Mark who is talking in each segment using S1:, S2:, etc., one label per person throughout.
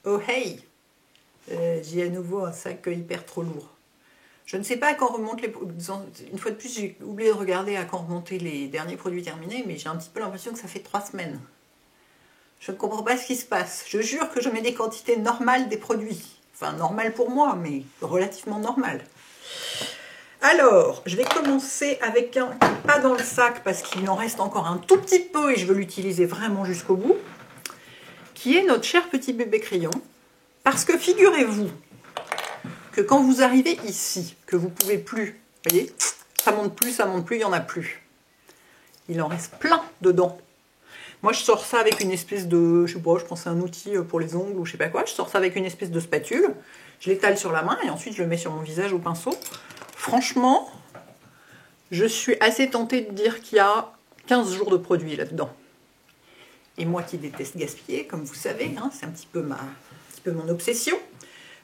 S1: Oh hey, j'ai à nouveau un sac hyper trop lourd. Je ne sais pas à quand remontent les... Une fois de plus, j'ai oublié de regarder à quand remontaient les derniers produits terminés, mais j'ai un petit peu l'impression que ça fait 3 semaines. Je ne comprends pas ce qui se passe. Je jure que je mets des quantités normales des produits. Enfin, normales pour moi, mais relativement normales. Alors, je vais commencer avec un qui n'est pas dans le sac parce qu'il en reste encore un tout petit peu et je veux l'utiliser vraiment jusqu'au bout, qui est notre cher petit bébé crayon. Parce que figurez-vous que quand vous arrivez ici, que vous ne pouvez plus, vous voyez, ça monte plus, il n'y en a plus. Il en reste plein dedans. Moi, je sors ça avec une espèce de, je sais pas, je pense à un outil pour les ongles ou je sais pas quoi. Je sors ça avec une espèce de spatule. Je l'étale sur la main et ensuite je le mets sur mon visage au pinceau. Franchement, je suis assez tentée de dire qu'il y a 15 jours de produit là-dedans. Et moi qui déteste gaspiller, comme vous savez, hein, c'est un petit peu mon obsession.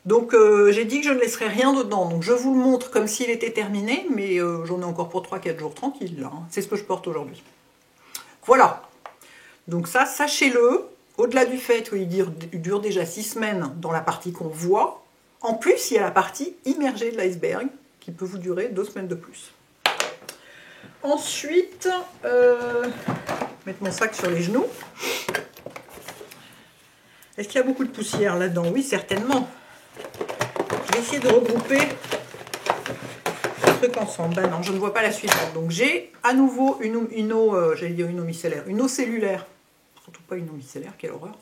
S1: Donc j'ai dit que je ne laisserai rien dedans. Donc je vous le montre comme s'il était terminé, mais j'en ai encore pour 3-4 jours tranquille là. Hein. C'est ce que je porte aujourd'hui. Voilà. Donc ça, sachez-le, au-delà du fait qu'il dure déjà 6 semaines dans la partie qu'on voit, en plus il y a la partie immergée de l'iceberg qui peut vous durer 2 semaines de plus. Ensuite, mettre mon sac sur les genoux. Est-ce qu'il y a beaucoup de poussière là-dedans? Oui, certainement. Je vais essayer de regrouper les trucs ensemble. Ben non, je ne vois pas la suivante. Donc j'ai à nouveau une eau, j'allais dire une eau micellaire, une eau cellulaire. Surtout pas une eau micellaire, quelle horreur.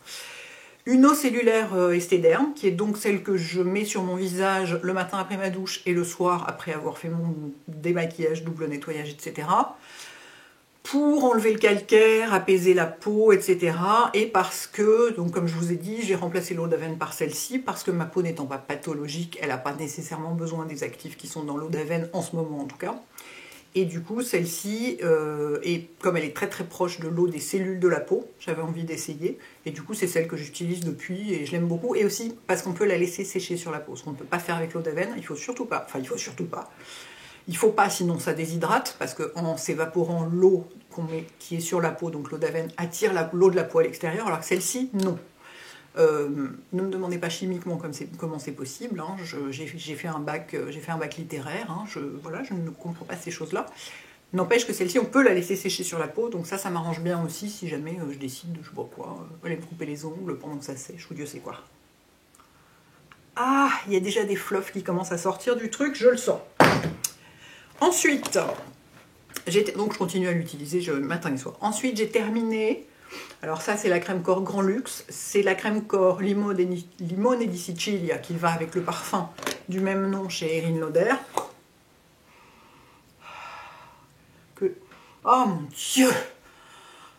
S1: Une eau cellulaire Esthederm, qui est donc celle que je mets sur mon visage le matin après ma douche et le soir après avoir fait mon démaquillage, double nettoyage, etc. Pour enlever le calcaire, apaiser la peau, etc. Et parce que, donc comme je vous ai dit, j'ai remplacé l'eau d'Aven par celle-ci, parce que ma peau n'étant pas pathologique, elle n'a pas nécessairement besoin des actifs qui sont dans l'eau d'Aven, en ce moment en tout cas. Et du coup, celle-ci, comme elle est très très proche de l'eau des cellules de la peau, j'avais envie d'essayer. Et du coup, c'est celle que j'utilise depuis et je l'aime beaucoup. Et aussi parce qu'on peut la laisser sécher sur la peau, ce qu'on ne peut pas faire avec l'eau d'Aven. Il faut surtout pas. Enfin, il faut surtout pas. Il faut pas, sinon ça déshydrate, parce qu'en s'évaporant l'eau qui est sur la peau, donc l'eau d'Aven, attire l'eau de la peau à l'extérieur, alors que celle-ci, non. Ne me demandez pas chimiquement comment c'est possible. Hein. J'ai fait un bac littéraire. Hein. Voilà, je ne comprends pas ces choses-là. N'empêche que celle-ci, on peut la laisser sécher sur la peau, donc ça m'arrange bien aussi si jamais je décide de, je sais pas quoi, aller me couper les ongles pendant que ça sèche, ou Dieu sait quoi. Ah, il y a déjà des fluffs qui commencent à sortir du truc, je le sens. Ensuite, donc je continue à l'utiliser matin et soir. Ensuite, j'ai terminé. Alors ça, c'est la crème corps Grand Luxe. C'est la crème corps Limone di Sicilia qui va avec le parfum du même nom chez Erin Lauder. Oh mon Dieu,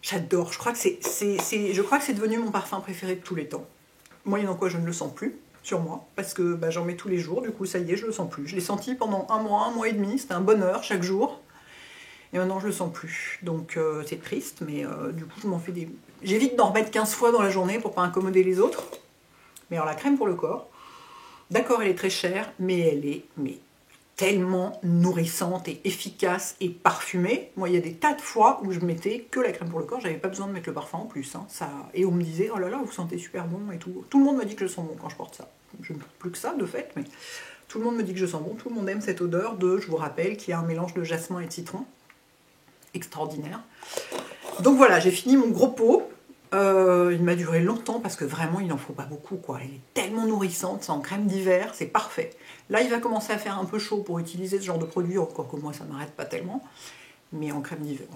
S1: j'adore. Je crois que c'est devenu mon parfum préféré de tous les temps. Moyennant quoi, je ne le sens plus sur moi parce que j'en mets tous les jours. Du coup, ça y est, je le sens plus. Je l'ai senti pendant un mois et demi. C'était un bonheur chaque jour. Et maintenant, je le sens plus. Donc, c'est triste, mais du coup, je m'en fais des... J'évite d'en remettre 15 fois dans la journée pour pas incommoder les autres. Mais alors, la crème pour le corps, d'accord, elle est très chère, mais elle est tellement nourrissante et efficace et parfumée. Moi, il y a des tas de fois où je mettais que la crème pour le corps. J'avais pas besoin de mettre le parfum en plus. Hein. Et on me disait, oh là là, vous sentez super bon et tout. Tout le monde me dit que je sens bon quand je porte ça. Je ne porte plus que ça, de fait, mais tout le monde me dit que je sens bon. Tout le monde aime cette odeur je vous rappelle, qu'il y a un mélange de jasmin et de citron. Extraordinaire. Donc voilà, j'ai fini mon gros pot. Il m'a duré longtemps parce que vraiment il n'en faut pas beaucoup quoi. Elle est tellement nourrissante, c'est en crème d'hiver, c'est parfait. Là il va commencer à faire un peu chaud pour utiliser ce genre de produit, encore que moi ça m'arrête pas tellement. Mais en crème d'hiver,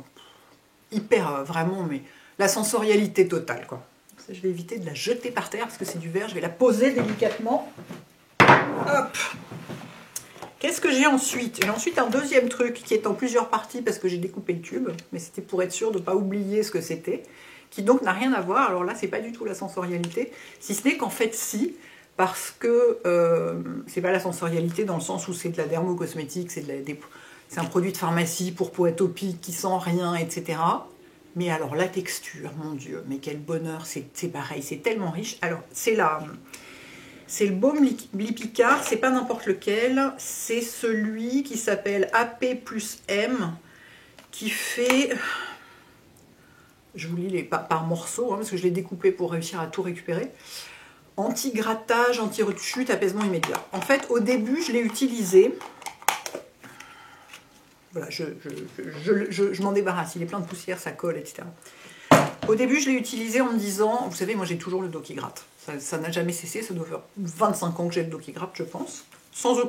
S1: hyper vraiment, mais la sensorialité totale quoi. Je vais éviter de la jeter par terre parce que c'est du verre, je vais la poser délicatement. Hop. Qu'est-ce que j'ai ensuite? J'ai ensuite un deuxième truc qui est en plusieurs parties parce que j'ai découpé le tube, mais c'était pour être sûr de ne pas oublier ce que c'était, qui donc n'a rien à voir. Alors là, c'est pas du tout la sensorialité, si ce n'est qu'en fait si, parce que c'est pas la sensorialité dans le sens où c'est de la dermocosmétique, c'est un produit de pharmacie pour peau atopique qui sent rien, etc. Mais alors la texture, mon Dieu, mais quel bonheur, c'est pareil, c'est tellement riche. Alors c'est le baume Lipicard, c'est pas n'importe lequel, c'est celui qui s'appelle AP plus M, qui fait, je vous lis par morceaux, hein, parce que je l'ai découpé pour réussir à tout récupérer, Anti-grattage, anti-rechute, apaisement immédiat. En fait, au début, je l'ai utilisé. Voilà, je m'en débarrasse. Il est plein de poussière, ça colle, etc. Au début, je l'ai utilisé en me disant, vous savez, moi j'ai toujours le dos qui gratte. Ça n'a jamais cessé, ça doit faire 25 ans que j'ai le dos qui gratte, je pense. Sans sans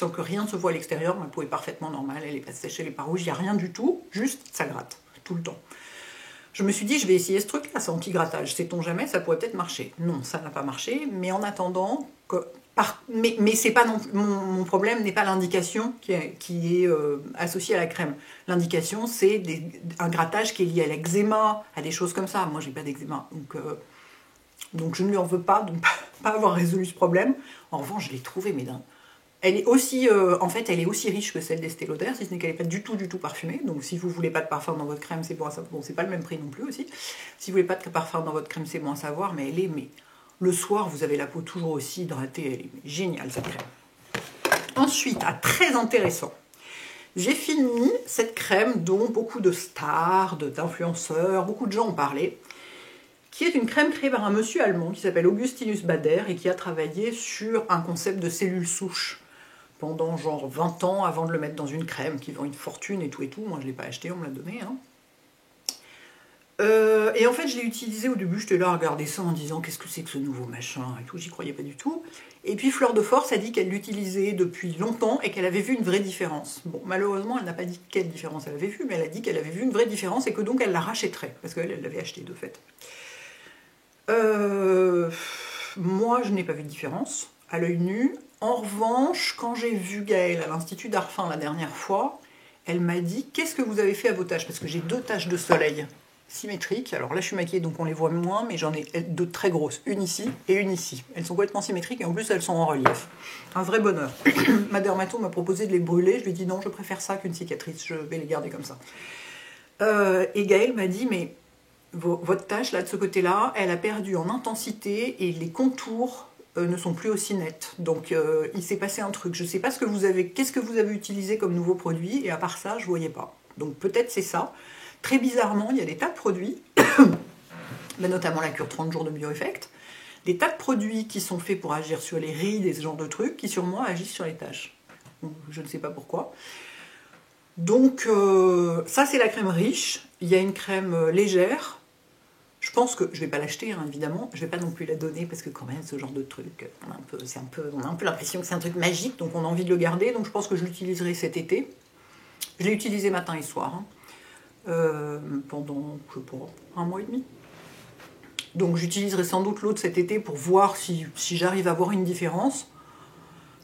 S1: que rien ne se voit à l'extérieur. Ma peau est parfaitement normale, elle n'est pas sèche, elle n'est pas rouge, il n'y a rien du tout. Juste, ça gratte, tout le temps. Je me suis dit, je vais essayer ce truc-là, c'est anti-grattage. Sait-on jamais, ça pourrait peut-être marcher. Non, ça n'a pas marché, mais en attendant, mais c'est pas non, mon problème n'est pas l'indication qui est associée à la crème. L'indication, c'est un grattage qui est lié à l'eczéma, à des choses comme ça. Moi, j'ai pas d'eczéma, donc je ne lui en veux pas de ne pas avoir résolu ce problème. En revanche, je l'ai trouvée, mais dingue. Elle est aussi, en fait, elle est aussi riche que celle d'Estée Lauder, si ce n'est qu'elle n'est pas du tout parfumée. Donc, si vous voulez pas de parfum dans votre crème, c'est bon à savoir. Bon, c'est pas le même prix non plus aussi. Si vous voulez pas de parfum dans votre crème, c'est bon à savoir. Mais elle est, le soir, vous avez la peau toujours aussi hydratée. Elle est géniale cette crème. Ensuite, très intéressant, j'ai fini cette crème dont beaucoup de stars, d'influenceurs, beaucoup de gens ont parlé, qui est une crème créée par un monsieur allemand qui s'appelle Augustinus Bader et qui a travaillé sur un concept de cellules souches pendant genre 20 ans avant de le mettre dans une crème qui vend une fortune et tout. Moi, je ne l'ai pas acheté, on me l'a donné. Hein. Et en fait, je l'ai utilisé au début, j'étais là à regarder ça en disant qu'est-ce que c'est que ce nouveau machin et tout, j'y croyais pas du tout. Et puis Fleur de Force a dit qu'elle l'utilisait depuis longtemps et qu'elle avait vu une vraie différence. Bon, malheureusement, elle n'a pas dit quelle différence elle avait vue, mais elle a dit qu'elle avait vu une vraie différence et que donc elle la rachèterait, parce qu'elle l'avait acheté de fait. Moi, je n'ai pas vu de différence à l'œil nu. En revanche, quand j'ai vu Gaëlle à l'Institut d'Arfin la dernière fois, elle m'a dit « Qu'est-ce que vous avez fait à vos taches ?» Parce que j'ai 2 taches de soleil symétriques. Alors là, je suis maquillée, donc on les voit moins, mais j'en ai 2 très grosses. Une ici et une ici. Elles sont complètement symétriques et en plus, elles sont en relief. Un vrai bonheur. Ma dermato m'a proposé de les brûler. Je lui ai dit « Non, je préfère ça qu'une cicatrice. Je vais les garder comme ça. » Et Gaëlle m'a dit « Mais votre tache, là, de ce côté-là, elle a perdu en intensité et les contours ne sont plus aussi nets. Donc, il s'est passé un truc. Je ne sais pas qu'est-ce que vous avez utilisé comme nouveau produit, et à part ça, je ne voyais pas. Donc, peut-être c'est ça. Très bizarrement, il y a des tas de produits, notamment la cure 30 jours de Bioeffect, des tas de produits qui sont faits pour agir sur les rides et ce genre de trucs, qui sur moi agissent sur les taches. Donc, je ne sais pas pourquoi. Donc, ça, c'est la crème riche. Il y a une crème légère. Je pense que je ne vais pas l'acheter, hein, évidemment. Je ne vais pas non plus la donner parce que quand même, ce genre de truc, on a un peu l'impression que c'est un truc magique, donc on a envie de le garder. Donc je pense que je l'utiliserai cet été. Je l'ai utilisé matin et soir, hein, pendant, je sais pas, 1 mois et demi. Donc j'utiliserai sans doute l'autre cet été pour voir si j'arrive à voir une différence.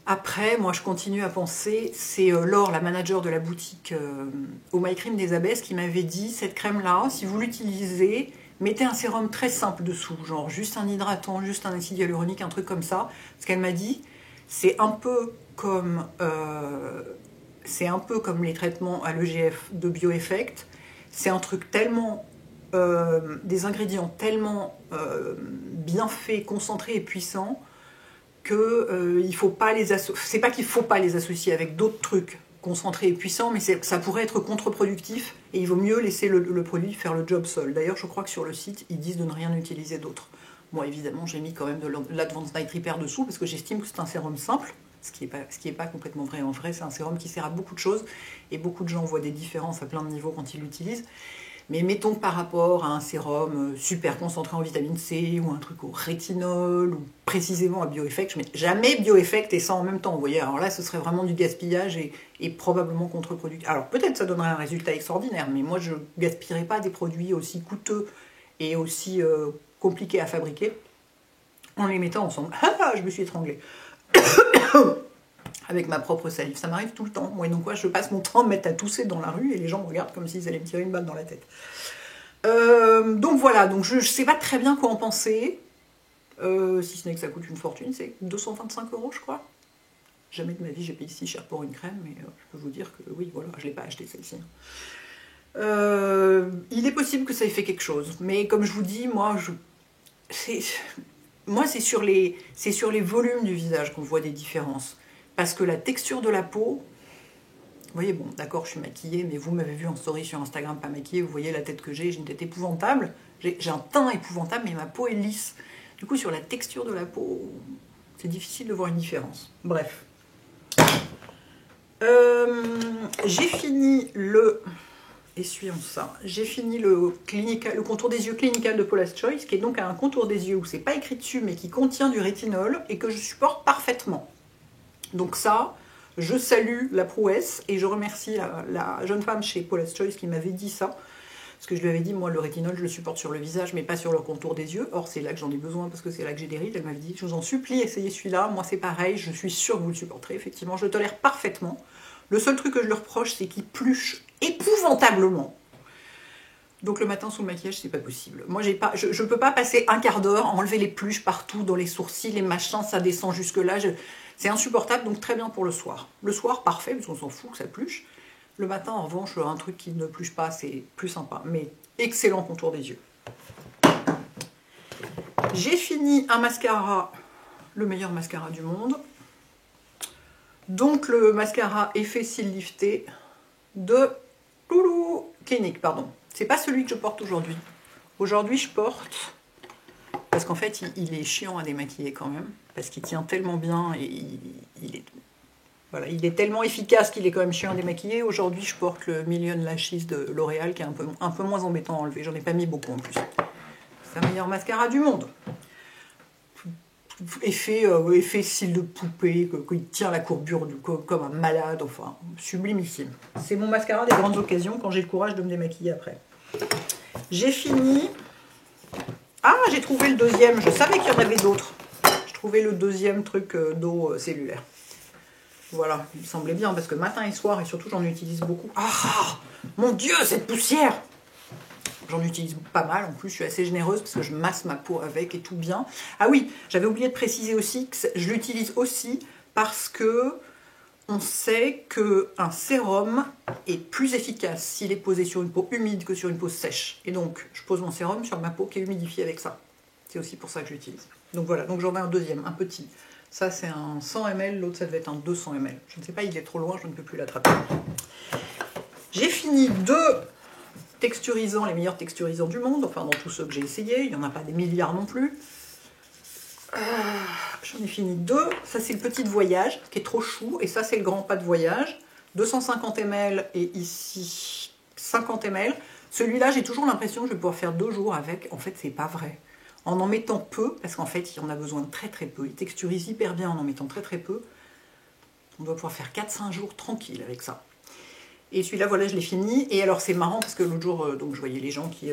S1: Après, moi, je continue à penser, c'est Laure, la manager de la boutique au My Cream des Abbesses, qui m'avait dit, cette crème-là, si vous l'utilisez, mettez un sérum très simple dessous, genre juste un hydratant, juste un acide hyaluronique, un truc comme ça. Ce qu'elle m'a dit, c'est un peu comme les traitements à l'EGF de Bioeffect. C'est un truc tellement, des ingrédients tellement bien faits, concentrés et puissants que il faut pas les associer. C'est pas qu'il faut pas les associer avec d'autres trucs concentré et puissant, mais ça pourrait être contre-productif et il vaut mieux laisser le produit faire le job seul. D'ailleurs, je crois que sur le site, ils disent de ne rien utiliser d'autre. Moi, évidemment, j'ai mis quand même de l'Advanced Night Repair dessous parce que j'estime que c'est un sérum simple, ce qui est pas complètement vrai. En vrai, c'est un sérum qui sert à beaucoup de choses et beaucoup de gens voient des différences à plein de niveaux quand ils l'utilisent. Mais mettons que par rapport à un sérum super concentré en vitamine C ou un truc au rétinol ou précisément à Bioeffect, je mets jamais Bioeffect et ça en même temps. Vous voyez, alors là, ce serait vraiment du gaspillage et probablement contre-productif. Alors peut-être ça donnerait un résultat extraordinaire, mais moi je ne gaspillerais pas des produits aussi coûteux et aussi compliqués à fabriquer en les mettant ensemble. Ah, je me suis étranglée. Avec ma propre salive. Ça m'arrive tout le temps. Moi, donc quoi, je passe mon temps à me mettre à tousser dans la rue et les gens me regardent comme s'ils allaient me tirer une balle dans la tête. Donc voilà, donc je ne sais pas très bien quoi en penser. Si ce n'est que ça coûte une fortune, c'est 225 €, je crois. Jamais de ma vie j'ai payé si cher pour une crème, mais je peux vous dire que oui, voilà, je ne l'ai pas acheté celle-ci. Il est possible que ça ait fait quelque chose, mais comme je vous dis, moi c'est sur les volumes du visage qu'on voit des différences. Parce que la texture de la peau, vous voyez, bon, d'accord, je suis maquillée, mais vous m'avez vu en story sur Instagram pas maquillée, vous voyez la tête que j'ai une tête épouvantable, J'ai un teint épouvantable, mais ma peau est lisse. Du coup, sur la texture de la peau, c'est difficile de voir une différence. Bref. J'ai fini le... Essuyons ça. J'ai fini le contour des yeux Clinical de Paula's Choice, qui est donc un contour des yeux où c'est pas écrit dessus, mais qui contient du rétinol et que je supporte parfaitement. Donc ça, je salue la prouesse et je remercie la jeune femme chez Paula's Choice qui m'avait dit ça. Parce que je lui avais dit, moi, le rétinol, je le supporte sur le visage, mais pas sur le contour des yeux. Or, c'est là que j'en ai besoin, parce que c'est là que j'ai des rides. Elle m'avait dit, je vous en supplie, essayez celui-là. Moi, c'est pareil, je suis sûre que vous le supporterez. Effectivement, je le tolère parfaitement. Le seul truc que je lui reproche, c'est qu'il pluche épouvantablement. Donc, le matin, sous le maquillage, c'est pas possible. Moi, je peux pas passer un quart d'heure à enlever les pluches partout, dans les sourcils, les machins, ça descend jusque-là. C'est insupportable, donc très bien pour le soir. Le soir, parfait, parce qu'on s'en fout que ça pluche. Le matin, en revanche, un truc qui ne pluche pas, c'est plus sympa. Mais excellent contour des yeux. J'ai fini un mascara, le meilleur mascara du monde. Donc le mascara Effet Cils Lifté de Loulou Clinique, pardon. C'est pas celui que je porte aujourd'hui. Aujourd'hui, je porte... Parce qu'en fait, il est chiant à démaquiller quand même. Parce qu'il tient tellement bien et il est... Voilà, il est tellement efficace qu'il est quand même chiant à démaquiller. Aujourd'hui, je porte le Million Lashes de L'Oréal qui est un peu moins embêtant à enlever. J'en ai pas mis beaucoup en plus. C'est le meilleur mascara du monde. Effet cils de poupée, qu'il tient la courbure comme un malade, enfin, sublimissime. C'est mon mascara des grandes occasions quand j'ai le courage de me démaquiller après. J'ai fini. Ah, j'ai trouvé le deuxième. Je savais qu'il y en avait d'autres. J'ai trouvé le deuxième truc d'eau cellulaire. Voilà, il me semblait bien, parce que matin et soir, et surtout j'en utilise beaucoup. Ah, mon Dieu, cette poussière! J'en utilise pas mal, en plus je suis assez généreuse, parce que je masse ma peau avec et tout bien. Ah oui, j'avais oublié de préciser aussi que je l'utilise aussi parce que on sait qu'un sérum est plus efficace s'il est posé sur une peau humide que sur une peau sèche. Et donc, je pose mon sérum sur ma peau qui est humidifiée avec ça. C'est aussi pour ça que je l'utilise. Donc voilà, donc j'en ai un deuxième, un petit. Ça, c'est un 100 ml, l'autre, ça devait être un 200 ml. Je ne sais pas, il est trop loin, je ne peux plus l'attraper. J'ai fini deux texturisants, les meilleurs texturisants du monde, enfin dans tous ceux que j'ai essayés, il n'y en a pas des milliards non plus. J'en ai fini deux. Ça, c'est le petit de voyage, qui est trop chou, et ça, c'est le grand pas de voyage. 250 ml et ici 50 ml. Celui-là, j'ai toujours l'impression que je vais pouvoir faire 2 jours avec. En fait, c'est pas vrai. En mettant peu, parce qu'en fait, il y en a besoin de très très peu. Il texturise hyper bien en mettant très très peu. On doit pouvoir faire 4-5 jours tranquille avec ça. Et celui-là, voilà, je l'ai fini. Et alors, c'est marrant parce que l'autre jour, donc, je voyais les gens qui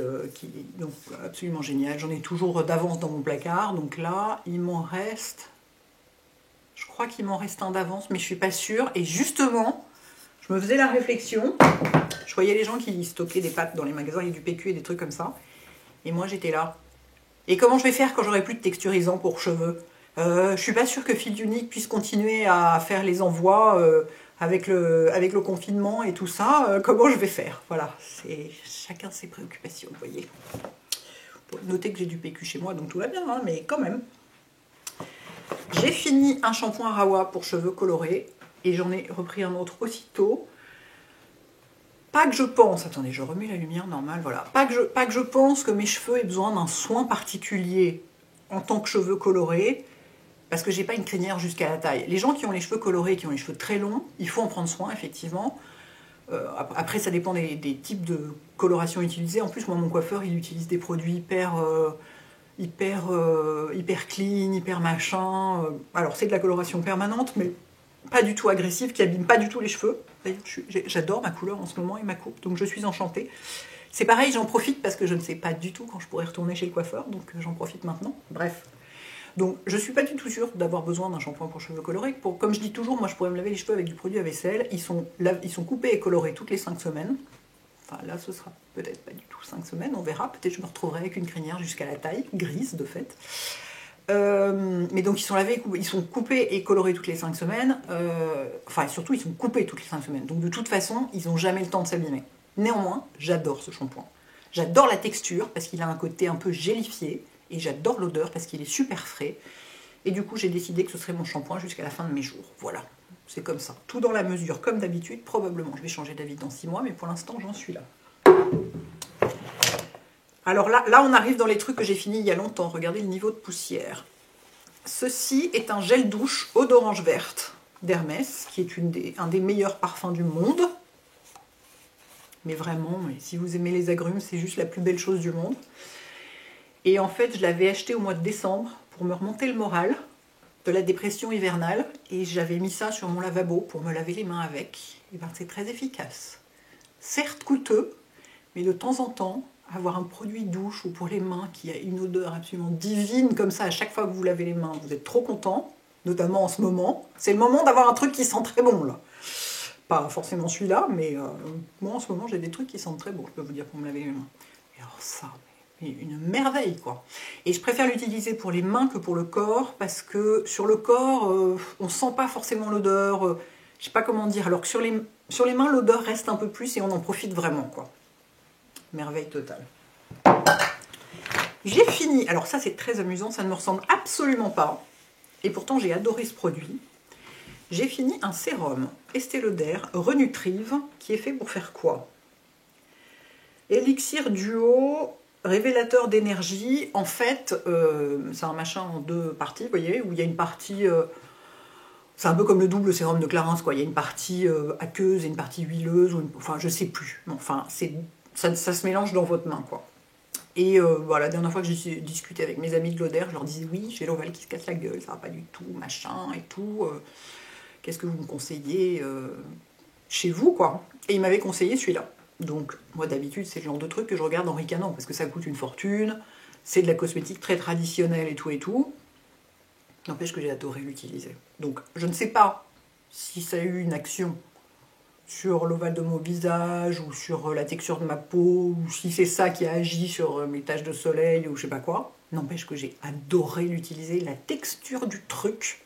S1: donc, absolument génial. J'en ai toujours d'avance dans mon placard. Donc là, il m'en reste... Je crois qu'il m'en reste un d'avance, mais je suis pas sûre. Et justement, je me faisais la réflexion. Je voyais les gens qui stockaient des pâtes dans les magasins, il y a du PQ et des trucs comme ça. Et moi, j'étais là. Et comment je vais faire quand j'aurai plus de texturisant pour cheveux? Je suis pas sûre que Fil Unique puisse continuer à faire les envois avec le confinement et tout ça. Comment je vais faire? Voilà, c'est chacun ses préoccupations, vous voyez. Notez que j'ai du PQ chez moi, donc tout va bien, hein, mais quand même. J'ai fini un shampoing Rawa pour cheveux colorés et j'en ai repris un autre aussitôt. Pas que je pense, attendez, je remets la lumière normale, voilà. Pas que je pense que mes cheveux aient besoin d'un soin particulier en tant que cheveux colorés, parce que j'ai pas une crinière jusqu'à la taille. Les gens qui ont les cheveux colorés, qui ont les cheveux très longs, il faut en prendre soin, effectivement. Après, ça dépend des types de coloration utilisées. En plus, moi, mon coiffeur, il utilise des produits hyper clean, hyper machin. Alors, c'est de la coloration permanente, mais pas du tout agressive, qui abîme pas du tout les cheveux. J'adore ma couleur en ce moment et ma coupe, donc je suis enchantée. C'est pareil, j'en profite parce que je ne sais pas du tout quand je pourrai retourner chez le coiffeur, donc j'en profite maintenant. Bref. Donc je suis pas du tout sûre d'avoir besoin d'un shampoing pour cheveux colorés. Comme je dis toujours, moi je pourrais me laver les cheveux avec du produit à vaisselle. Ils sont coupés et colorés toutes les 5 semaines. Enfin là ce sera peut-être pas du tout 5 semaines, on verra. Peut-être je me retrouverai avec une crinière jusqu'à la taille, grise de fait. Mais donc ils sont lavés, ils sont coupés et colorés toutes les 5 semaines. Enfin surtout ils sont coupés toutes les 5 semaines. Donc de toute façon ils n'ont jamais le temps de s'abîmer. Néanmoins, j'adore ce shampoing. J'adore la texture parce qu'il a un côté un peu gélifié. Et j'adore l'odeur parce qu'il est super frais. Et du coup, j'ai décidé que ce serait mon shampoing jusqu'à la fin de mes jours. Voilà, c'est comme ça. Tout dans la mesure, comme d'habitude. Probablement, je vais changer d'avis dans 6 mois, mais pour l'instant, j'en suis là. Alors là, on arrive dans les trucs que j'ai fini il y a longtemps. Regardez le niveau de poussière. Ceci est un gel douche eau d'orange verte d'Hermès, qui est un des meilleurs parfums du monde. Mais vraiment, si vous aimez les agrumes, c'est juste la plus belle chose du monde. Et en fait, je l'avais acheté au mois de décembre pour me remonter le moral de la dépression hivernale. Et j'avais mis ça sur mon lavabo pour me laver les mains avec. Et ben, c'est très efficace. Certes coûteux, mais de temps en temps, avoir un produit douche ou pour les mains qui a une odeur absolument divine comme ça, à chaque fois que vous lavez les mains, vous êtes trop content, notamment en ce moment. C'est le moment d'avoir un truc qui sent très bon, là. Pas forcément celui-là, mais moi en ce moment j'ai des trucs qui sentent très bon, je peux vous dire, pour me laver les mains. Et alors ça, une merveille quoi. Et je préfère l'utiliser pour les mains que pour le corps, parce que sur le corps, on sent pas forcément l'odeur, je sais pas comment dire, alors que sur les mains, l'odeur reste un peu plus et on en profite vraiment quoi. Merveille totale. J'ai fini, alors ça c'est très amusant, ça ne me ressemble absolument pas, et pourtant j'ai adoré ce produit. J'ai fini un sérum Estée Lauder Renutrive qui est fait pour faire quoi? Élixir duo, révélateur d'énergie. En fait, c'est un machin en deux parties, vous voyez, où il y a une partie... c'est un peu comme le double sérum de Clarins, quoi. Il y a une partie aqueuse et une partie huileuse, enfin je sais plus. Enfin, ça se mélange dans votre main, quoi. Et voilà, la dernière fois que j'ai discuté avec mes amis de Lauder, je leur disais oui, j'ai l'ovale qui se casse la gueule, ça va pas du tout, machin et tout. Qu'est-ce que vous me conseillez chez vous, quoi? Et ils m'avaient conseillé celui-là. Donc, moi d'habitude, c'est le genre de truc que je regarde en ricanant, parce que ça coûte une fortune, c'est de la cosmétique très traditionnelle et tout et tout. N'empêche que j'ai adoré l'utiliser. Donc, je ne sais pas si ça a eu une action sur l'ovale de mon visage, ou sur la texture de ma peau, ou si c'est ça qui a agi sur mes taches de soleil, ou je sais pas quoi. N'empêche que j'ai adoré l'utiliser, la texture du truc.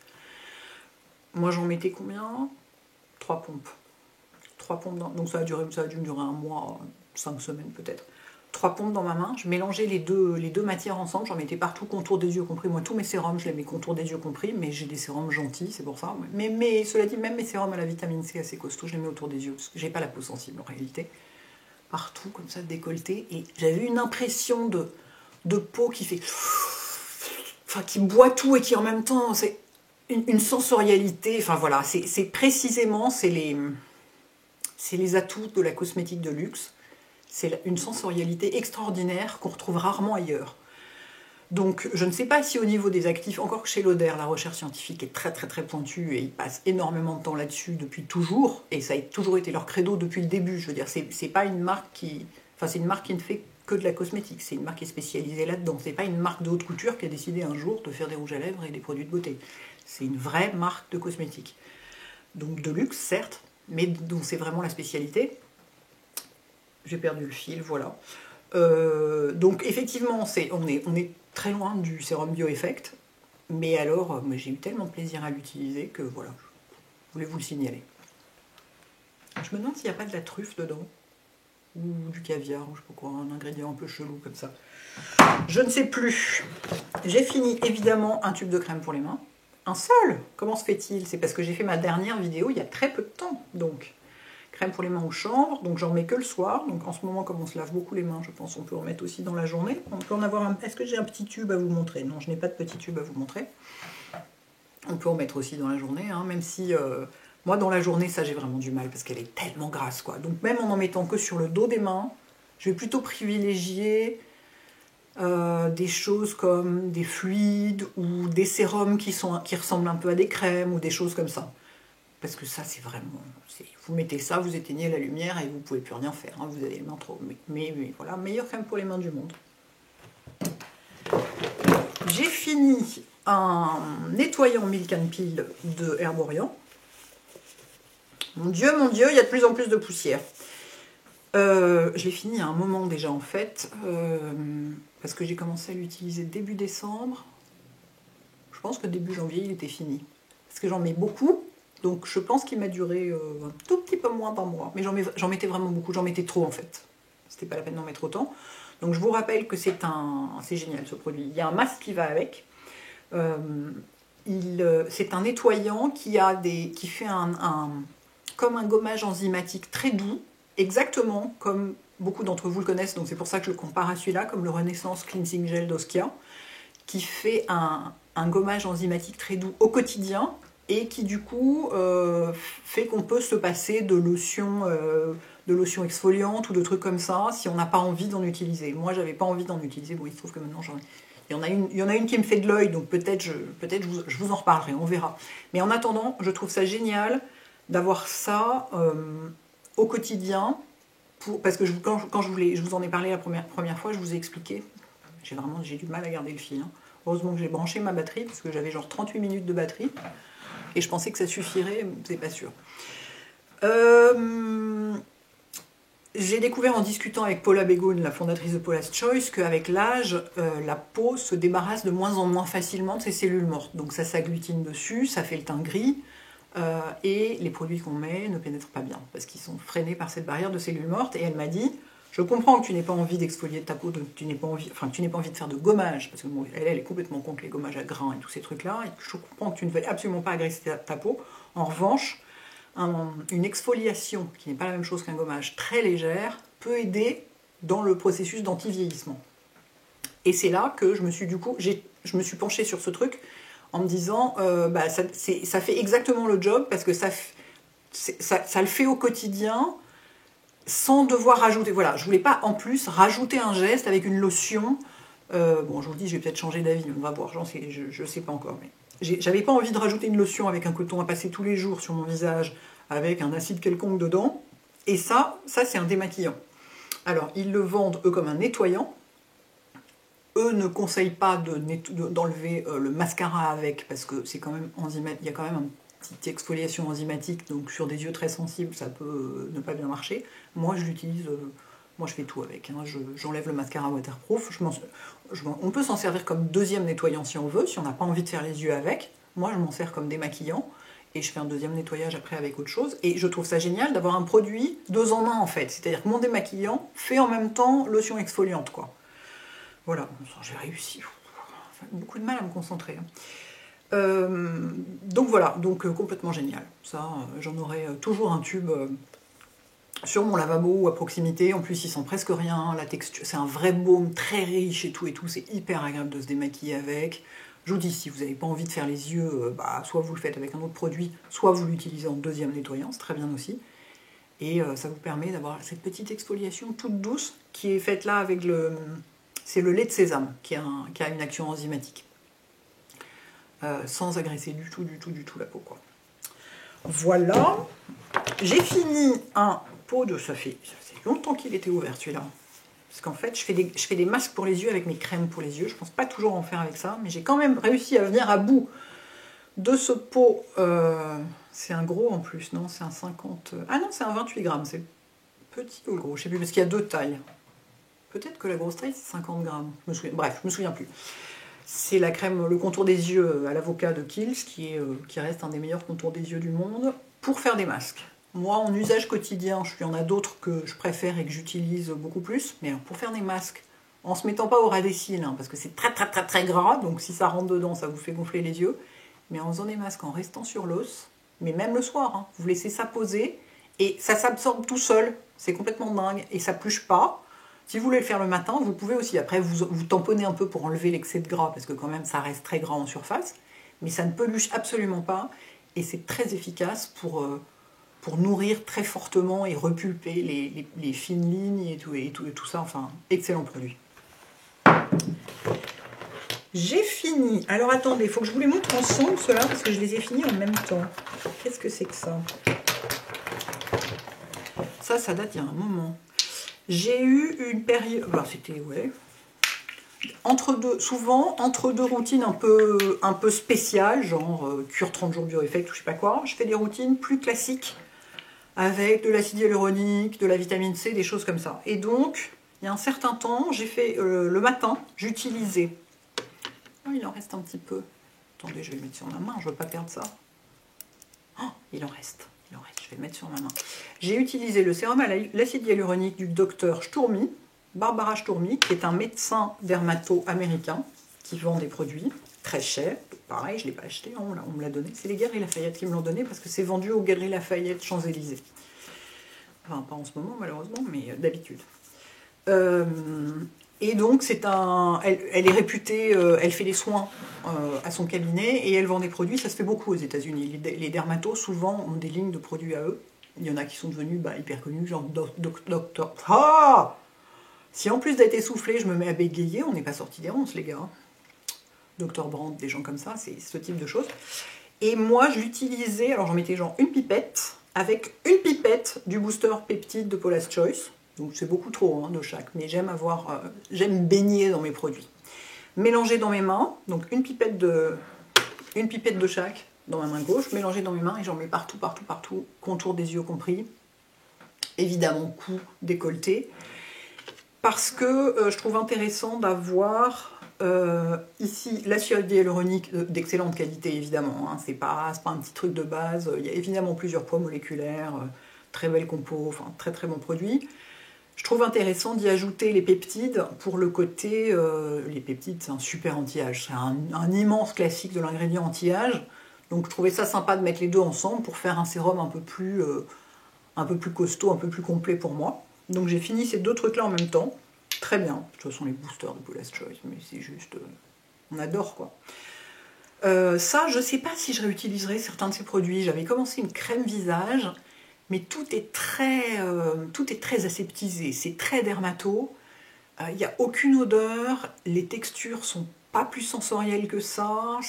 S1: Moi, j'en mettais combien? 3 pompes. 3 pompes donc ça a dû me durer un mois, 5 semaines peut-être. 3 pompes dans ma main, je mélangeais les deux matières ensemble, j'en mettais partout, contour des yeux compris. Moi, tous mes sérums, je les mets contour des yeux compris, mais j'ai des sérums gentils, c'est pour ça. Mais cela dit, même mes sérums à la vitamine C assez costauds, je les mets autour des yeux, parce que j'ai pas la peau sensible en réalité. Partout, comme ça, décolleté. Et j'avais une impression de peau qui fait... Enfin, qui boit tout et qui en même temps... c'est une sensorialité, enfin voilà, c'est précisément, c'est les atouts de la cosmétique de luxe. C'est une sensorialité extraordinaire qu'on retrouve rarement ailleurs. Donc je ne sais pas si au niveau des actifs, encore que chez Lauder, la recherche scientifique est très très très pointue et ils passent énormément de temps là-dessus depuis toujours, et ça a toujours été leur credo depuis le début. Je veux dire, c'est pas une marque qui... Enfin, c'est une marque qui ne fait que de la cosmétique, c'est une marque qui est spécialisée là-dedans. C'est pas une marque de haute couture qui a décidé un jour de faire des rouges à lèvres et des produits de beauté. C'est une vraie marque de cosmétique. Donc de luxe, certes, mais dont c'est vraiment la spécialité. J'ai perdu le fil, voilà. Donc effectivement, on est très loin du sérum Bioeffect, mais alors, j'ai eu tellement de plaisir à l'utiliser que voilà, je voulais vous le signaler. Je me demande s'il n'y a pas de la truffe dedans, ou du caviar, ou je sais pas quoi, un ingrédient un peu chelou comme ça. Je ne sais plus. J'ai fini évidemment un tube de crème pour les mains. Un seul? Comment se fait-il? C'est parce que j'ai fait ma dernière vidéo il y a très peu de temps, donc. Crème pour les mains au chanvre, donc j'en mets que le soir. Donc en ce moment, comme on se lave beaucoup les mains, je pense qu'on peut en mettre aussi dans la journée. On peut en avoir un... Est-ce que j'ai un petit tube à vous montrer? Non, je n'ai pas de petit tube à vous montrer. On peut en mettre aussi dans la journée, hein, même si... moi, dans la journée, ça, j'ai vraiment du mal, parce qu'elle est tellement grasse, quoi. Donc même en mettant que sur le dos des mains, je vais plutôt privilégier des choses comme des fluides, ou des sérums qui ressemblent un peu à des crèmes, ou des choses comme ça. Parce que ça, c'est vraiment... Vous mettez ça, vous éteignez la lumière et vous ne pouvez plus rien faire. Hein, vous avez les mains trop... Mais voilà, meilleure crème pour les mains du monde. J'ai fini un nettoyant Milk and Peel de Herborian. Mon Dieu, il y a de plus en plus de poussière. Je l'ai fini à un moment déjà, en fait. Parce que j'ai commencé à l'utiliser début décembre. Je pense que début janvier, il était fini. Parce que j'en mets beaucoup. Donc je pense qu'il m'a duré un tout petit peu moins d'un mois. Mais j'en mettais vraiment beaucoup, j'en mettais trop en fait. C'était pas la peine d'en mettre autant. Donc je vous rappelle que c'est génial ce produit. Il y a un masque qui va avec. C'est un nettoyant qui fait comme un gommage enzymatique très doux, exactement comme beaucoup d'entre vous le connaissent, donc c'est pour ça que je le compare à celui-là, comme le Renaissance Cleansing Gel d'Oskia, qui fait un gommage enzymatique très doux au quotidien, et qui du coup fait qu'on peut se passer de lotion exfoliante ou de trucs comme ça si on n'a pas envie d'en utiliser. Moi, j'avais pas envie d'en utiliser. Bon, il se trouve que maintenant, il y en a une qui me fait de l'œil, donc peut-être je vous en reparlerai, on verra. Mais en attendant, je trouve ça génial d'avoir ça au quotidien, parce que quand je vous en ai parlé la première fois, je vous ai expliqué, j'ai du mal à garder le fil. Hein. Heureusement que j'ai branché ma batterie, parce que j'avais genre 38 minutes de batterie, et je pensais que ça suffirait, mais c'est pas sûr. J'ai découvert en discutant avec Paula Begoun, la fondatrice de Paula's Choice, qu'avec l'âge, la peau se débarrasse de moins en moins facilement de ses cellules mortes. Donc ça s'agglutine dessus, ça fait le teint gris, et les produits qu'on met ne pénètrent pas bien, parce qu'ils sont freinés par cette barrière de cellules mortes. Et elle m'a dit, je comprends que tu n'aies pas envie d'exfolier ta peau, que tu n'aies pas envie de faire de gommage, parce que bon, elle est complètement contre les gommages à grains et tous ces trucs-là, et je comprends que tu ne veuilles absolument pas agresser ta peau. En revanche, une exfoliation, qui n'est pas la même chose qu'un gommage, très légère, peut aider dans le processus d'anti-vieillissement. Et c'est là que je me suis penchée sur ce truc en me disant, ça fait exactement le job, parce que ça le fait au quotidien, sans devoir rajouter. Voilà, je voulais pas en plus rajouter un geste avec une lotion. Bon, je vous le dis, je vais peut-être changer d'avis, on va voir, je sais pas encore, mais j'avais pas envie de rajouter une lotion avec un coton à passer tous les jours sur mon visage, avec un acide quelconque dedans. Et ça c'est un démaquillant. Alors, ils le vendent, eux, comme un nettoyant. Eux ne conseillent pas d'enlever le mascara avec, parce que c'est quand même enzymatique. Il y a quand même une petite exfoliation enzymatique, donc sur des yeux très sensibles, ça peut ne pas bien marcher. Moi, je l'utilise... moi, je fais tout avec. Hein. J'enlève le mascara waterproof. On peut s'en servir comme deuxième nettoyant si on veut, si on n'a pas envie de faire les yeux avec. Moi, je m'en sers comme démaquillant. Et je fais un deuxième nettoyage après avec autre chose. Et je trouve ça génial d'avoir un produit 2 en 1 en fait. C'est-à-dire que mon démaquillant fait en même temps lotion exfoliante, quoi. Voilà, j'ai réussi. Beaucoup de mal à me concentrer. Donc voilà, complètement génial. Ça, j'en aurai toujours un tube sur mon lavabo ou à proximité. En plus, il sent presque rien. La texture, c'est un vrai baume très riche et tout. C'est hyper agréable de se démaquiller avec. Je vous dis, si vous n'avez pas envie de faire les yeux, soit vous le faites avec un autre produit, soit vous l'utilisez en deuxième nettoyant, c'est très bien aussi. Et ça vous permet d'avoir cette petite exfoliation toute douce qui est faite là avec c'est le lait de sésame qui a une action enzymatique. Sans agresser du tout la peau, quoi. Voilà. J'ai fini un pot de... Ça fait longtemps qu'il était ouvert celui-là. Parce qu'en fait, je fais des masques pour les yeux avec mes crèmes pour les yeux. Je pense pas toujours en faire avec ça, mais j'ai quand même réussi à venir à bout de ce pot. C'est un gros en plus, non? C'est un 50... Ah non, c'est un 28 grammes. C'est petit ou le gros? Je sais plus, parce qu'il y a 2 tailles. Peut-être que la grosse taille, c'est 50 grammes. Bref, je me souviens plus. C'est la crème, le contour des yeux à l'avocat de Kiehl's, qui reste un des meilleurs contours des yeux du monde, pour faire des masques. Moi, en usage quotidien, il y en a d'autres que je préfère et que j'utilise beaucoup plus, mais pour faire des masques, en se mettant pas au ras des cils, hein, parce que c'est très gras, donc si ça rentre dedans, ça vous fait gonfler les yeux, mais en faisant des masques, en restant sur l'os, mais même le soir, hein, vous laissez ça poser, et ça s'absorbe tout seul, c'est complètement dingue, et ça pluche pas. Si vous voulez le faire le matin, vous pouvez aussi. Après, vous tamponnez un peu pour enlever l'excès de gras, parce que quand même, ça reste très gras en surface. Mais ça ne peluche absolument pas. Et c'est très efficace pour nourrir très fortement et repulper les fines lignes et tout ça. Enfin, excellent produit. J'ai fini. Alors, attendez, il faut que je vous les montre ensemble, ceux-là, parce que je les ai finis en même temps. Qu'est-ce que c'est que ça? Ça date il y a un moment. J'ai eu une période, c'était souvent entre deux routines un peu spéciales, genre cure 30 jours Bioeffect ou je sais pas quoi. Je fais des routines plus classiques avec de l'acide hyaluronique, de la vitamine C, des choses comme ça. Et donc, il y a un certain temps, j'ai fait le matin, j'utilisais. Oh, il en reste un petit peu. Attendez, je vais le mettre sur ma main, je ne veux pas perdre ça. Oh, il en reste. Je vais le mettre sur ma main. J'ai utilisé le sérum à l'acide hyaluronique du docteur Stourmy, Barbara Stourmy, qui est un médecin dermato américain qui vend des produits très chers. Pareil, je ne l'ai pas acheté, on me l'a donné. C'est les Galeries Lafayette qui me l'ont donné parce que c'est vendu aux Galeries Lafayette Champs-Élysées. Enfin, pas en ce moment malheureusement, mais d'habitude. Et donc, elle est réputée, elle fait des soins à son cabinet et elle vend des produits. Ça se fait beaucoup aux États-Unis. Les dermatos, souvent, ont des lignes de produits à eux. Il y en a qui sont devenus hyper connus, genre Docteur. Ah! Si en plus d'être essoufflé, je me mets à bégayer, on n'est pas sorti des ronces, les gars. Dr Brandt, des gens comme ça, c'est ce type de choses. Et moi, je l'utilisais, alors j'en mettais genre une pipette, avec une pipette du booster peptide de Paula's Choice. Donc c'est beaucoup trop de chaque, mais j'aime baigner dans mes produits. Mélanger dans mes mains, donc une pipette de chaque dans ma main gauche, mélanger dans mes mains et j'en mets partout, partout, partout, contour des yeux compris. Évidemment, cou, décolleté. Parce que je trouve intéressant d'avoir ici l'acide hyaluronique d'excellente qualité, évidemment. C'est pas un petit truc de base. Il y a évidemment plusieurs poids moléculaires, très belle compo, enfin très très bon produit. Je trouve intéressant d'y ajouter les peptides pour le côté... les peptides, c'est un super anti-âge. C'est un immense classique de l'ingrédient anti-âge. Donc je trouvais ça sympa de mettre les deux ensemble pour faire un sérum un peu plus costaud, un peu plus complet pour moi. Donc j'ai fini ces deux trucs-là en même temps. Très bien. De toute façon, les boosters de Paula's Choice, mais c'est juste... on adore, quoi. Ça, je sais pas si je réutiliserai certains de ces produits. J'avais commencé une crème visage, mais tout est très aseptisé. C'est très dermato. Il n'y a aucune odeur. Les textures sont pas plus sensorielles que ça.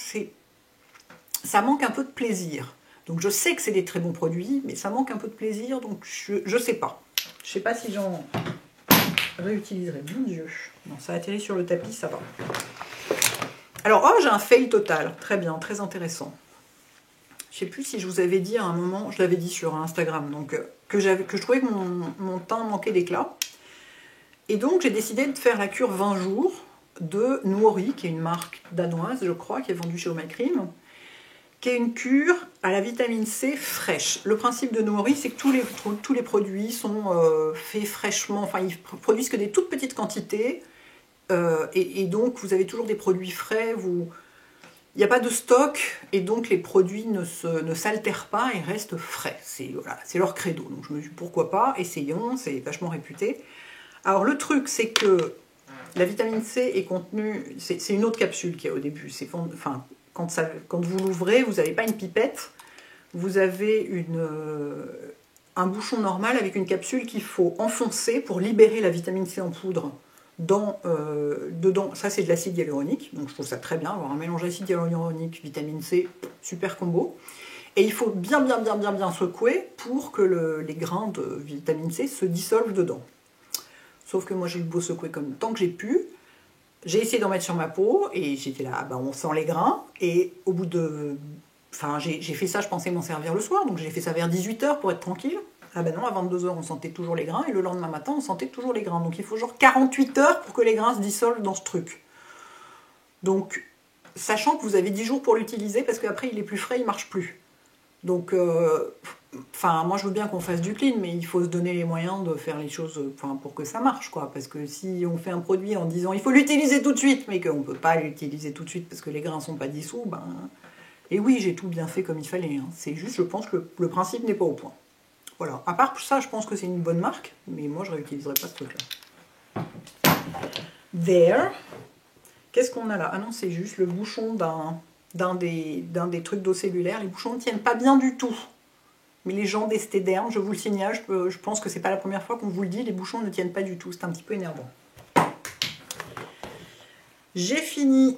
S1: Ça manque un peu de plaisir. Donc je sais que c'est des très bons produits, mais ça manque un peu de plaisir, donc je sais pas. Je sais pas si j'en réutiliserai. Mon Dieu. Non, ça a atterri sur le tapis, ça va. Alors, j'ai un fail total. Très bien, très intéressant. Je sais plus si je vous avais dit à un moment, je l'avais dit sur Instagram, donc que je trouvais que mon teint manquait d'éclat. Et donc, j'ai décidé de faire la cure 20 jours de Nuori, qui est une marque danoise, je crois, qui est vendue chez Oh My Cream, qui est une cure à la vitamine C fraîche. Le principe de Nuori, c'est que tous les produits sont faits fraîchement, enfin ils produisent que des toutes petites quantités, et donc vous avez toujours des produits frais, il n'y a pas de stock, et donc les produits ne s'altèrent pas et restent frais. C'est leur credo, donc je me dis pourquoi pas, essayons, c'est vachement réputé. Alors le truc, c'est que la vitamine C est contenue, c'est une autre capsule qu'il y a au début, quand vous l'ouvrez, vous n'avez pas une pipette, vous avez un bouchon normal avec une capsule qu'il faut enfoncer pour libérer la vitamine C en poudre dedans. Ça, c'est de l'acide hyaluronique, donc je trouve ça très bien, avoir un mélange acide hyaluronique, vitamine C, super combo. Et il faut bien secouer pour que les grains de vitamine C se dissolvent dedans. Sauf que moi, j'ai eu beau secouer comme tant que j'ai pu. J'ai essayé d'en mettre sur ma peau et j'étais là, on sent les grains. Et au bout de... Enfin, j'ai fait ça, je pensais m'en servir le soir, donc j'ai fait ça vers 18h pour être tranquille. Ah non, à 22h, on sentait toujours les grains et le lendemain matin, on sentait toujours les grains. Donc il faut genre 48 heures pour que les grains se dissolvent dans ce truc. Donc, sachant que vous avez 10 jours pour l'utiliser parce qu'après, il est plus frais, il marche plus. Donc, moi je veux bien qu'on fasse du clean, mais il faut se donner les moyens de faire les choses pour que ça marche, quoi. Parce que si on fait un produit en disant il faut l'utiliser tout de suite, mais qu'on ne peut pas l'utiliser tout de suite parce que les grains ne sont pas dissous, et oui, j'ai tout bien fait comme il fallait. Hein. C'est juste, je pense que le principe n'est pas au point. Voilà. À part ça, je pense que c'est une bonne marque, mais moi je ne réutiliserai pas ce truc-là. There. Qu'est-ce qu'on a là? Ah non, c'est juste le bouchon d'un des trucs d'eau cellulaire. Les bouchons ne tiennent pas bien du tout. Mais les gens d'Estéderm, je vous le signale, je pense que c'est pas la première fois qu'on vous le dit, les bouchons ne tiennent pas du tout. C'est un petit peu énervant. J'ai fini...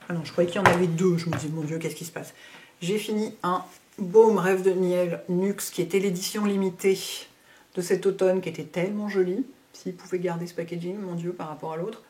S1: Ah non, je croyais qu'il y en avait deux. Je me disais, mon Dieu, qu'est-ce qui se passe? J'ai fini un baume Rêve de Miel Nuxe, qui était l'édition limitée de cet automne, qui était tellement joli. S'il pouvait garder ce packaging, mon Dieu, par rapport à l'autre.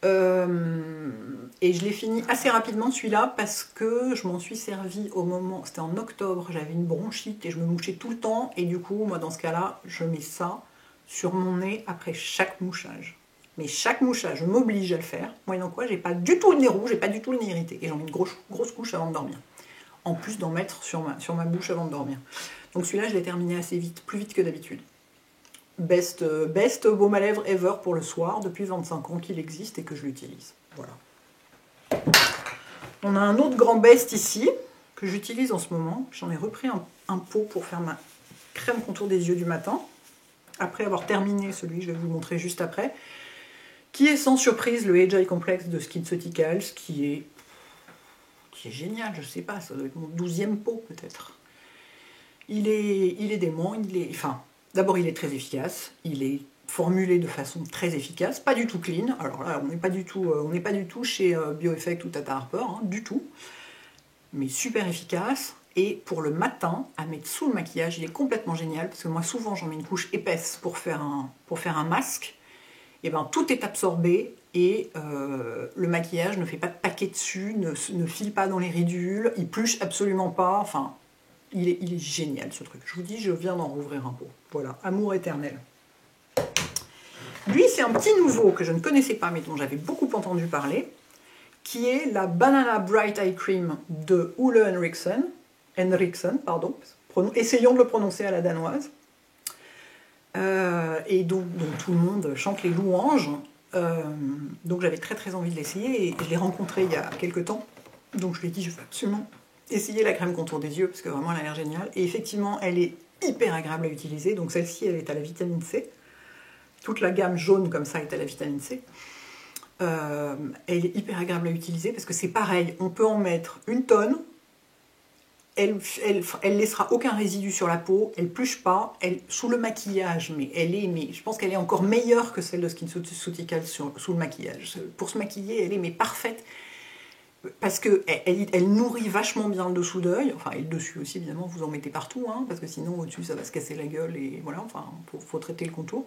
S1: Et je l'ai fini assez rapidement celui-là parce que je m'en suis servi au moment, c'était en octobre, j'avais une bronchite et je me mouchais tout le temps et du coup moi dans ce cas-là je mets ça sur mon nez après chaque mouchage. Mais chaque mouchage, je m'oblige à le faire, moyennant quoi j'ai pas du tout le nez rouge, j'ai pas du tout le nez irrité et j'en mets une grosse couche avant de dormir. En plus d'en mettre sur ma bouche avant de dormir. Donc celui-là je l'ai terminé assez vite, plus vite que d'habitude. Best baume à lèvres ever pour le soir, depuis 25 ans qu'il existe et que je l'utilise. Voilà. On a un autre grand best ici, que j'utilise en ce moment. J'en ai repris un pot pour faire ma crème contour des yeux du matin. après avoir terminé celui que je vais vous montrer juste après, qui est sans surprise le Age Eye Complex de SkinCeuticals, qui est génial, je sais pas, ça doit être mon 12e pot peut-être. Il est dément, enfin, d'abord il est très efficace, il est formulé de façon très efficace, pas du tout clean, alors là on n'est pas du tout chez Bioeffect ou Tata Harper, hein, du tout, mais super efficace, et pour le matin, à mettre sous le maquillage, il est complètement génial, parce que moi souvent j'en mets une couche épaisse pour faire un masque, et ben tout est absorbé, et le maquillage ne fait pas de paquet dessus, ne file pas dans les ridules, il pluche absolument pas, enfin, il est génial ce truc. Je vous dis, je viens d'en rouvrir un pot. Voilà, amour éternel. Lui, c'est un petit nouveau que je ne connaissais pas, mais dont j'avais beaucoup entendu parler, qui est la Banana Bright Eye Cream de Ole Henriksen. Essayons de le prononcer à la danoise. Et dont tout le monde chante les louanges. Donc j'avais très très envie de l'essayer, et je l'ai rencontré il y a quelques temps. Donc je lui ai dit, je veux absolument essayer la crème contour des yeux, parce que vraiment elle a l'air géniale. Et effectivement, elle est hyper agréable à utiliser. Donc celle-ci, elle est à la vitamine C. Toute la gamme jaune comme ça est à la vitamine C. Elle est hyper agréable à utiliser parce que c'est pareil, on peut en mettre une tonne, elle laissera aucun résidu sur la peau, elle pluche pas, sous le maquillage, mais je pense qu'elle est encore meilleure que celle de SkinCeuticals sous le maquillage. Pour se maquiller, elle est parfaite parce qu'elle nourrit vachement bien le dessous d'œil, enfin et le dessus aussi évidemment, vous en mettez partout, hein, parce que sinon au-dessus ça va se casser la gueule et voilà, enfin faut traiter le contour.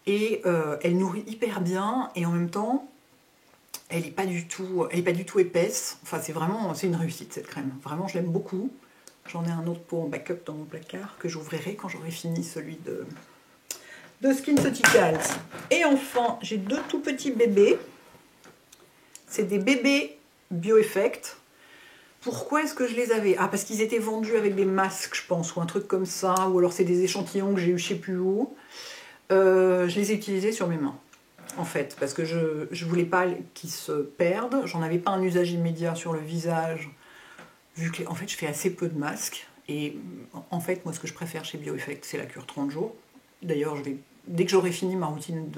S1: Et elle nourrit hyper bien, et en même temps, elle n'est pas du tout épaisse. Enfin, c'est une réussite cette crème. Vraiment, je l'aime beaucoup. J'en ai un autre pot en backup dans mon placard que j'ouvrirai quand j'aurai fini celui de SkinCeuticals. Et enfin, j'ai deux tout petits bébés. C'est des bébés Bioeffect. Pourquoi est-ce que je les avais? Ah, parce qu'ils étaient vendus avec des masques, je pense, ou un truc comme ça. Ou alors c'est des échantillons que j'ai eu je sais plus où. Je les ai utilisés sur mes mains, en fait, parce que je voulais pas qu'ils se perdent. J'en avais pas un usage immédiat sur le visage, vu que en fait je fais assez peu de masques. Et en fait, moi ce que je préfère chez Bioeffect, c'est la cure 30 jours. D'ailleurs, dès que j'aurai fini ma routine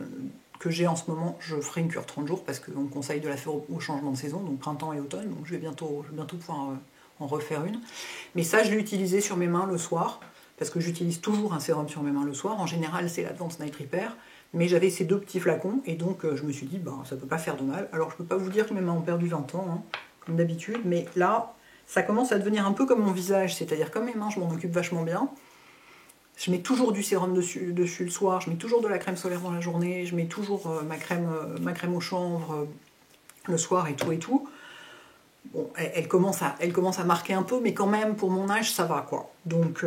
S1: que j'ai en ce moment, je ferai une cure 30 jours, parce qu'on me conseille de la faire au changement de saison, donc printemps et automne, donc je vais bientôt pouvoir en refaire une. Mais ça, je l'ai utilisé sur mes mains le soir, parce que j'utilise toujours un sérum sur mes mains le soir. En général, c'est l'Advanced Night Repair, mais j'avais ces deux petits flacons, et donc je me suis dit, ça peut pas faire de mal. Alors, je peux pas vous dire que mes mains ont perdu 20 ans, hein, comme d'habitude, mais là, ça commence à devenir un peu comme mon visage, c'est-à-dire comme mes mains, je m'en occupe vachement bien. Je mets toujours du sérum dessus le soir, je mets toujours de la crème solaire dans la journée, je mets toujours ma crème au chanvre le soir et tout. Bon, elle commence à marquer un peu, mais quand même, pour mon âge, ça va, quoi. Donc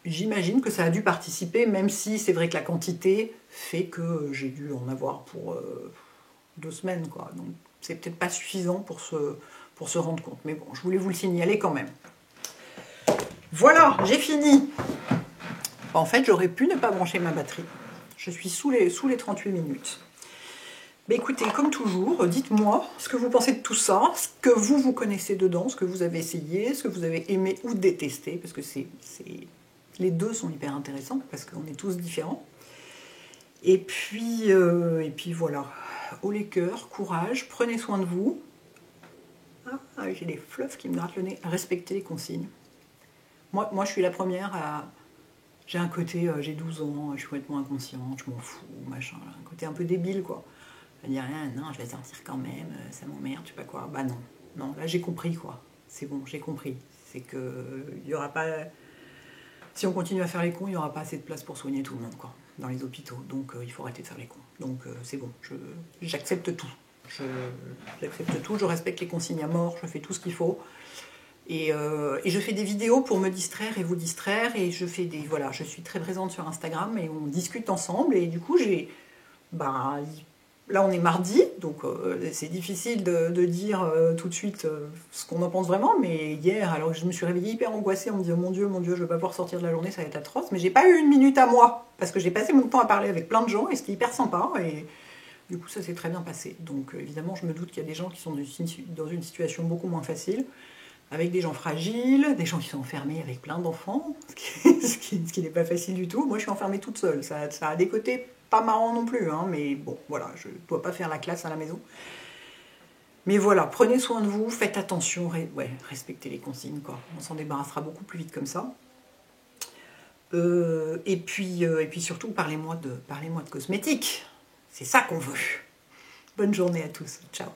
S1: j'imagine que ça a dû participer, même si c'est vrai que la quantité fait que j'ai dû en avoir pour 2 semaines, quoi. Donc c'est peut-être pas suffisant pour se rendre compte. Mais bon, je voulais vous le signaler quand même. Voilà, j'ai fini. En fait, j'aurais pu ne pas brancher ma batterie. Je suis sous les 38 minutes. Mais écoutez, comme toujours, dites-moi ce que vous pensez de tout ça, ce que vous connaissez dedans, ce que vous avez essayé, ce que vous avez aimé ou détesté, parce que les deux sont hyper intéressants, parce qu'on est tous différents. Et puis voilà, haut les cœurs, courage, prenez soin de vous. Ah, j'ai des fluffs qui me grattent le nez. Respectez les consignes. Moi, je suis la première à... J'ai un côté, j'ai 12 ans, je suis complètement inconsciente, je m'en fous, machin, un côté un peu débile, quoi. Je vais dire, non, je vais sortir quand même, ça m'emmerde, je sais pas quoi. Bah non, là j'ai compris, quoi. C'est bon, j'ai compris. C'est que il y aura pas... Si on continue à faire les cons, il n'y aura pas assez de place pour soigner tout le monde, quoi, dans les hôpitaux. Donc il faut arrêter de faire les cons. Donc c'est bon, j'accepte tout. J'accepte tout, je respecte les consignes à mort, je fais tout ce qu'il faut. Et je fais des vidéos pour me distraire et vous distraire, et je suis très présente sur Instagram, et on discute ensemble, et du coup là on est mardi, donc c'est difficile de dire tout de suite ce qu'on en pense vraiment, mais hier, alors je me suis réveillée hyper angoissée en me disant mon Dieu, je vais pas pouvoir sortir de la journée, ça va être atroce, mais j'ai pas eu une minute à moi, parce que j'ai passé mon temps à parler avec plein de gens, et c'était hyper sympa, et du coup ça s'est très bien passé. Donc évidemment je me doute qu'il y a des gens qui sont dans une situation beaucoup moins facile. avec des gens fragiles, des gens qui sont enfermés avec plein d'enfants, ce qui n'est pas facile du tout. Moi, je suis enfermée toute seule. Ça a des côtés pas marrants non plus, hein, mais bon, voilà, je ne dois pas faire la classe à la maison. Mais voilà, prenez soin de vous, faites attention, respectez les consignes, quoi. On s'en débarrassera beaucoup plus vite comme ça. Et puis surtout, parlez-moi de cosmétiques. C'est ça qu'on veut. Bonne journée à tous. Ciao.